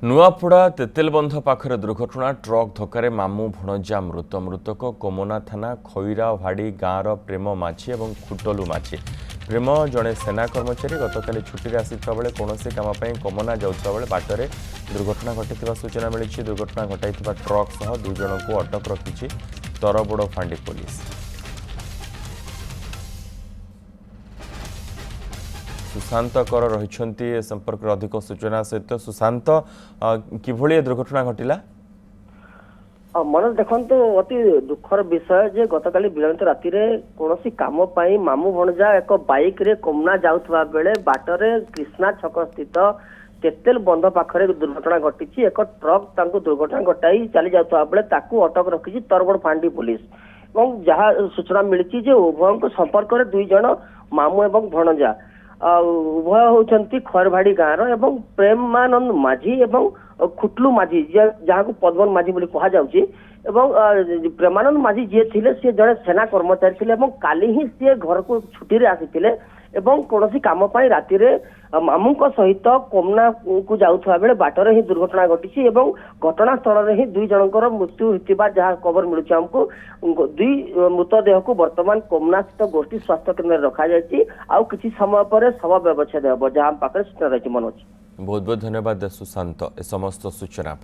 नुआपड़ा तेतेलबंध पाखरे दुर्घटना ट्रक धक्कर मामू भणजा मृत मृतक कोमना थाना खईरा भाड़ी गाँवर प्रेम माझी और खुटलू माझी प्रेम जड़े सेना कर्मचारी गतकाली छुट्टी आसीता बेले कौन काम कोमना जाऊा बेले बाटरे दुर्घटना घटी सूचना मिली। दुर्घटना घटाई ट्रक सह दुई जन को अटक रखी तरबोड़ फांडी पुलिस। सुशांत कर रही संपर्क अधिक सूचना सहित सुशांत किभली दुर्घटना घटिला। मनोज देखो अति दुखर विषय जे गतकाली विलंबित राति कौन कम मामू भणजा एक बाइक रे कोमना जाउथबा बेले बाटरे कृष्णा छक स्थित तेतेल बंध पाखरे दुर्घटना घटी। एक ट्रक तांको दुर्घटना घटाई चली जाउथबा बेले ताकू अटक रखी तरबड़ फांडी पुलिस। जहाँ सूचना मिली उभय संपर्क में दुई जन मामू एवं भणजा उभय होती खरभाड़ी गाँव एवं प्रेमानंद माझी एवं खुटलू माझी जहाँ को पद्मन माझी बोली कहा जाउची। प्रेमानंद माझी जी थे सी जड़े सेना कर्मचारी थे काली ही सी घर को छुट्टी रे आसी कौन कम राति मामू सहित कोमना को जाऊा बेले बाटर ही दुर्घटना घटी। घटनास्थल ही दुई जनकर मृत्यु होता जहाँ खबर मिलूँ आमको दुई मृतदेह को वर्तमान कोमना स्थित गोष्ठी स्वास्थ्य केन्द्र रखा जाऊ किसी समय पर शव व्यवच्छेद हम जहाँ पाखे सूचना रही। मनोज बहुत बहुत धन्यवाद सुशांत ए समस्त सूचना।